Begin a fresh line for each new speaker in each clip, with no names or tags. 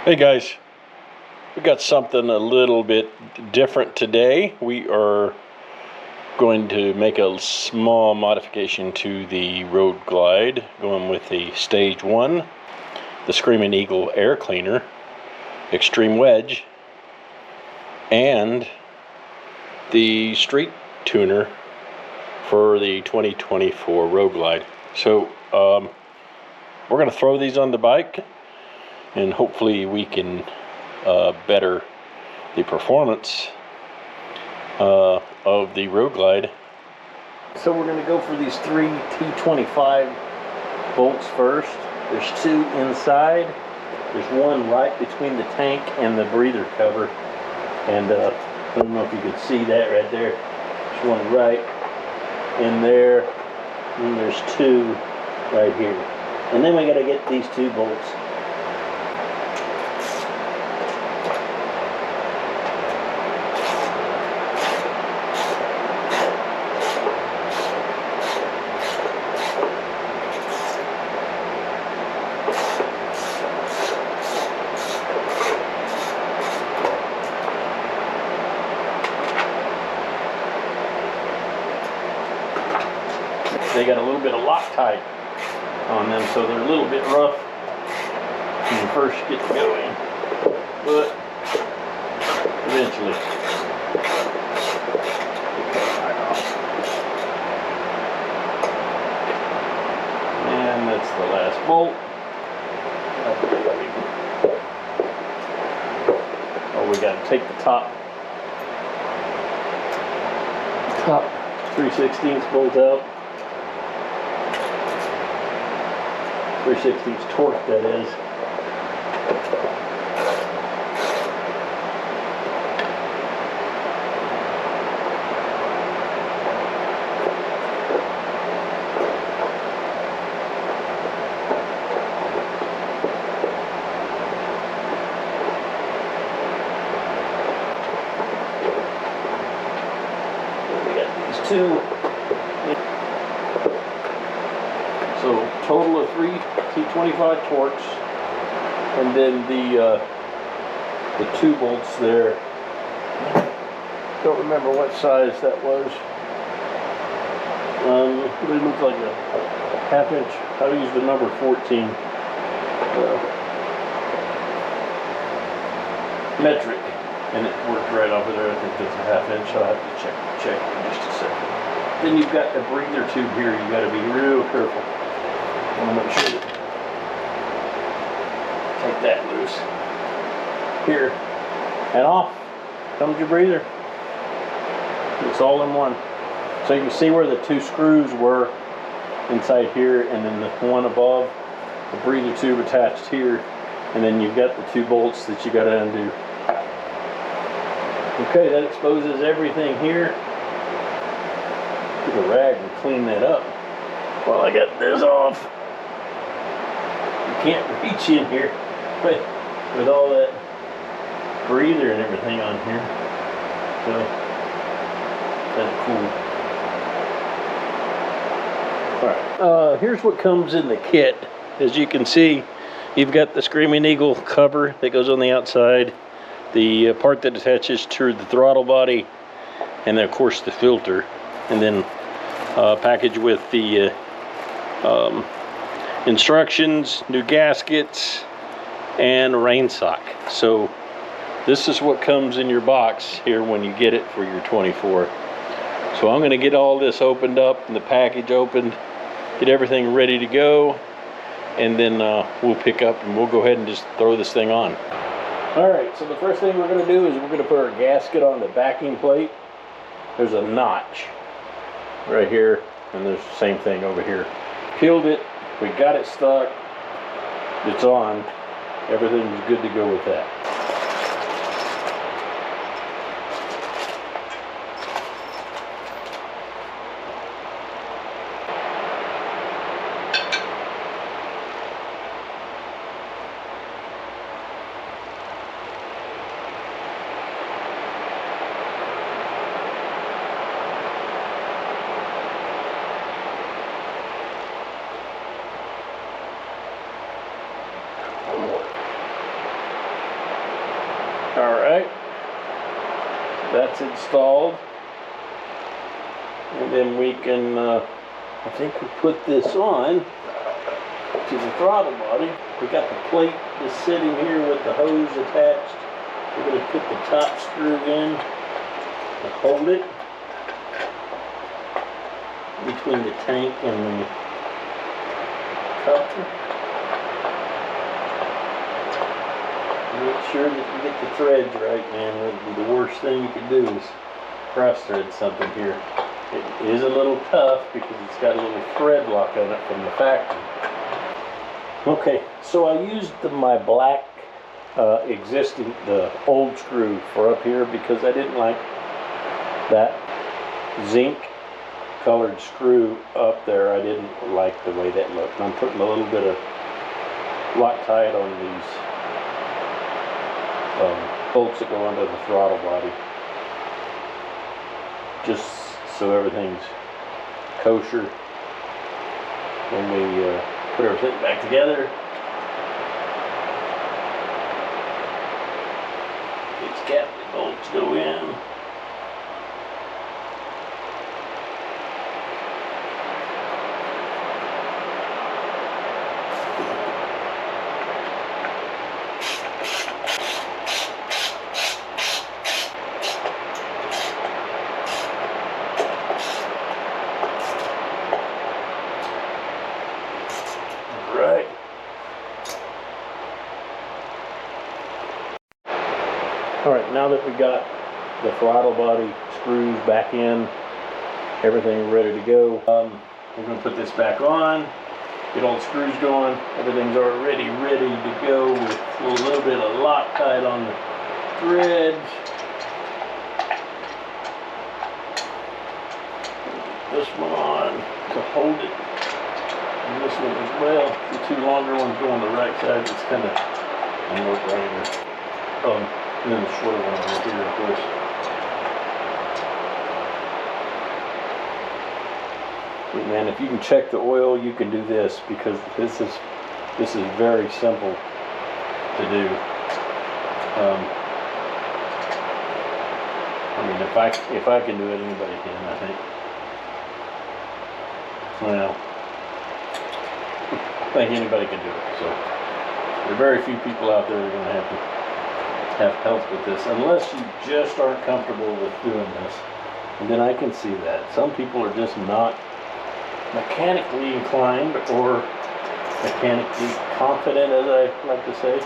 Hey guys, we got something a little bit different today. We are going to make a small modification to the Road Glide, going with the Stage 1, the Screaming Eagle Air Cleaner, Extreme Wedge, and the Street Tuner for the 2024 Road Glide. So we're going to throw these on the bike, and hopefully we can better the performance of the Road Glide. So we're going to go for these 3 T25 bolts first. There's 2 inside. There's one right between the tank and the breather cover. And I don't know if you can see that right there. There's one right in there. And there's 2 right here. And then we got to get these 2 bolts. They got a little bit of Loctite on them, so they're a little bit rough when you first get going, but eventually and that's the last bolt. Oh, we got to take the top 3/16 bolt out. 3/16 torque, that is. We got these 2. So total of 3 T25 torques, and then the 2 bolts there. Don't remember what size that was. It looks like a 1/2 inch. I used the number 14 metric, and it worked right over there. I think that's a 1/2 inch. I'll have to check in just a second. Then you've got the breather tube here. You got to be real careful. I want to make sure that take that loose here, and off comes your breather. It's all in one. So you can see where the 2 screws were inside here, and then the one above, the breather tube attached here, and then you've got the 2 bolts that you got to undo. Okay, that exposes everything here. Get a rag and clean that up while I got this off. You can't reach in here with all that breather and everything on here. So that's cool. Alright, here's what comes in the kit. As you can see, you've got the Screaming Eagle cover that goes on the outside, the part that attaches to the throttle body, and then of course the filter, and then packaged with the instructions, new gaskets, and rain sock. So this is what comes in your box here when you get it for your 24. So I'm going to get all this opened up and the package opened, get everything ready to go, and then we'll pick up and we'll go ahead and just throw this thing on. Alright, so the first thing we're going to do is we're going to put our gasket on the backing plate. There's a notch right here, and there's the same thing over here. Peeled it, we got it stuck, it's on, everything's good to go with that. that's installed. And then we can, I think we put this on to the throttle body. We got the plate just sitting here with the hose attached. We're going to put the top screw in to hold it between the tank and the coupler. Make sure that you get the threads right, man. That'd be the worst thing you could do is cross thread something here. It is a little tough because it's got a little thread lock on it from the factory. Okay, so I used my black the old screw for up here because I didn't like that zinc colored screw up there. I didn't like the way that looked. And I'm putting a little bit of Loctite on these bolts that go under the throttle body, just so everything's kosher when we put everything back together. These captain bolts go in. Right. All right, now that we got the throttle body screws back in, everything ready to go, we're going to put this back on, get all the screws going. Everything's already ready to go with a little bit of Loctite on the threads. This one on to hold it. And this one as well. The two longer ones go on the right side. It's kind of a no-brainer. And then the shorter one over here, of course. But man, if you can check the oil, you can do this because this is very simple to do. I mean, if I can do it, anybody can, I think. Well, I think anybody can do it. So there are very few people out there that are going to have help with this, unless you just aren't comfortable with doing this. And then I can see that some people are just not mechanically inclined or mechanically confident, as I like to say.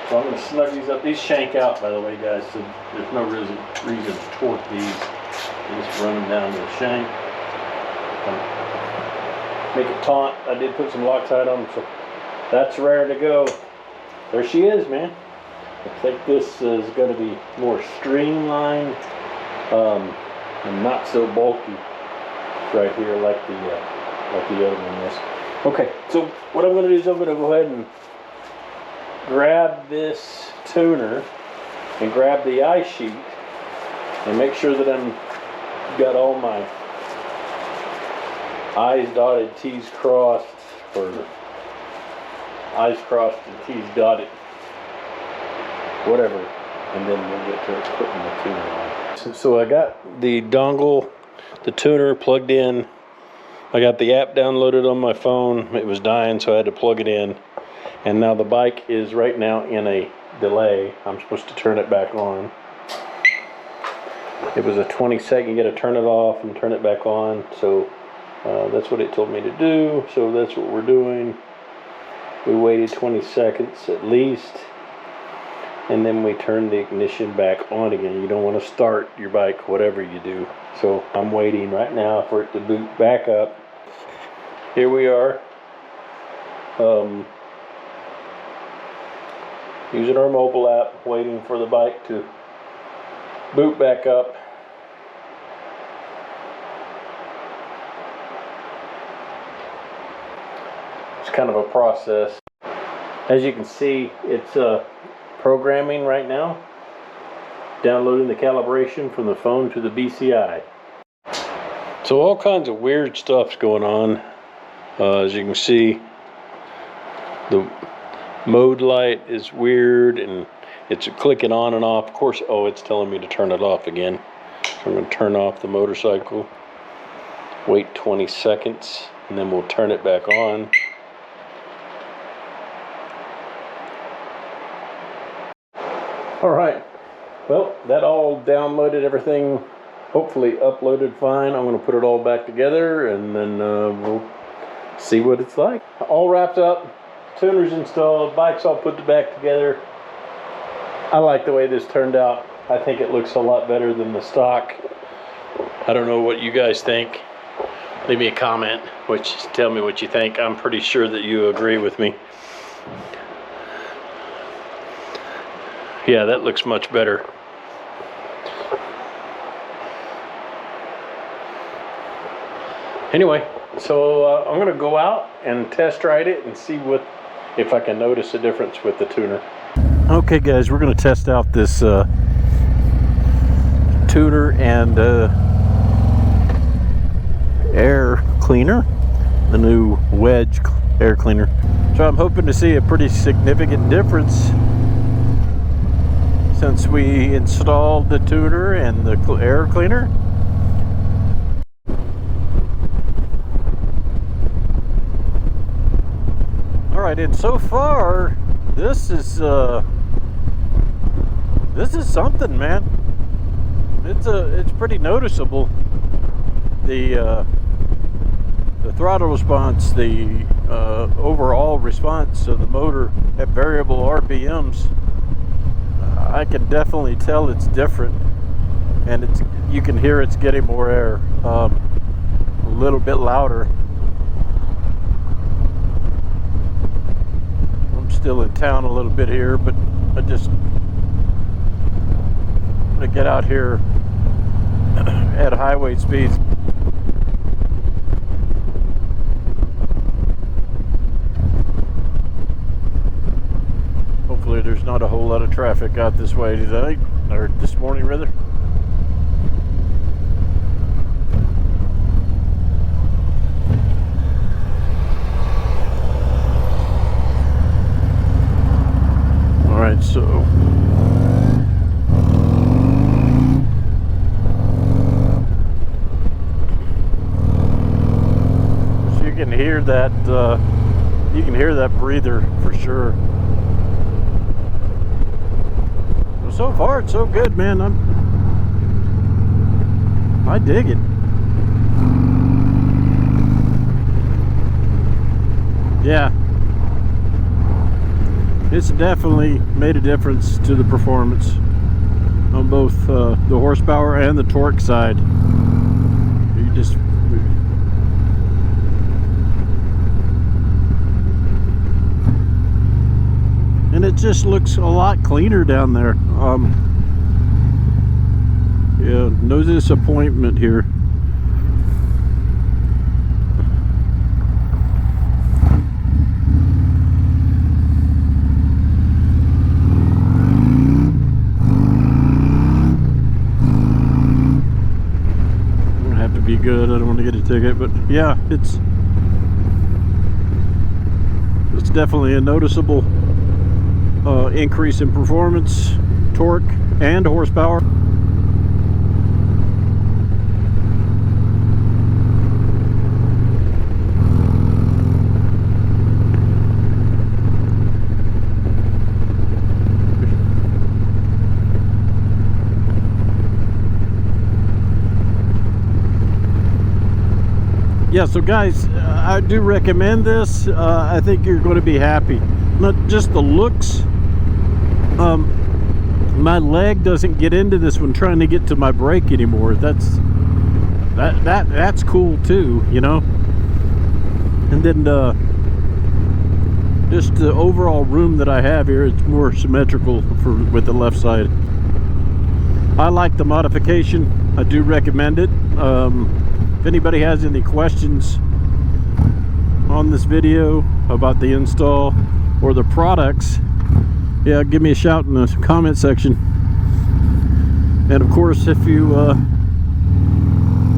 So I'm going to snug these up. These shank out, by the way, guys, so there's no reason to torque these. You just run them down to the shank. Make it taut. I did put some Loctite on them, so that's rare to go. There she is, man. I think this is going to be more streamlined and not so bulky right here like the other one is. Okay, so what I'm going to do is I'm going to go ahead and grab this tuner and grab the eye sheet and make sure that I'm got all my I's dotted, T's crossed, or I's crossed and T's dotted, whatever, and then we'll get to putting the tuner on. So I got the dongle, the tuner plugged in. I got the app downloaded on my phone. It was dying, so I had to plug it in. And now the bike is right now in a delay. I'm supposed to turn it back on. It was a 20-second, you got to turn it off and turn it back on. So that's what it told me to do. So that's what we're doing. We waited 20 seconds at least. And then we turn the ignition back on again. You don't want to start your bike, whatever you do. So I'm waiting right now for it to boot back up. Here we are. Using our mobile app, waiting for the bike to boot back up. It's kind of a process. As you can see, it's programming right now, downloading the calibration from the phone to the BCI. So all kinds of weird stuff's going on. As you can see, the mode light is weird, and It's clicking on and off. Of course, oh, it's telling me to turn it off again. So I'm going to turn off the motorcycle. Wait 20 seconds, and then we'll turn it back on. All right. Well, that all downloaded everything. Hopefully uploaded fine. I'm going to put it all back together, and then we'll see what it's like. All wrapped up. Tuner's installed. Bike's all put back together. I like the way this turned out. I think it looks a lot better than the stock. I don't know what you guys think. Leave me a comment, tell me what you think. I'm pretty sure that you agree with me. Yeah, that looks much better. Anyway, so I'm gonna go out and test ride it and see if I can notice a difference with the tuner. Okay guys, we're gonna test out this tuner and air cleaner, the new Wedge air cleaner. So I'm hoping to see a pretty significant difference since we installed the tuner and the air cleaner. All right, and so far this is something, man. It's pretty noticeable. The throttle response, the overall response of the motor at variable RPMs, I can definitely tell it's different, and you can hear it's getting more air, a little bit louder. I'm still in town a little bit here, but I just want to get out here at highway speeds. Hopefully there's not a whole lot of traffic out this way today, or this morning rather. Alright, so you can hear that breather for sure. So far it's so good, man. I dig it. Yeah, it's definitely made a difference to the performance on both the horsepower and the torque side. And it just looks a lot cleaner down there. Yeah, no disappointment here. I'm gonna have to be good. I don't want to get a ticket, but yeah, it's definitely a noticeable increase in performance, torque, and horsepower. Yeah, so guys, I do recommend this. I think you're going to be happy. Not just the looks. My leg doesn't get into this one trying to get to my brake anymore. That's cool too, you know. And then just the overall room that I have here, it's more symmetrical with the left side. I like the modification. I do recommend it. If anybody has any questions on this video about the install or the products, yeah, give me a shout in the comment section. And of course, if you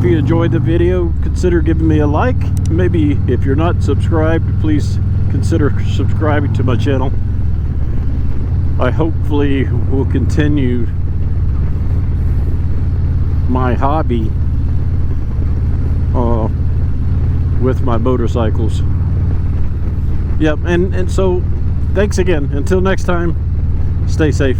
enjoyed the video, consider giving me a like. Maybe if you're not subscribed, please consider subscribing to my channel. I hopefully will continue my hobby with my motorcycles. Yep, and so thanks again. Until next time, stay safe.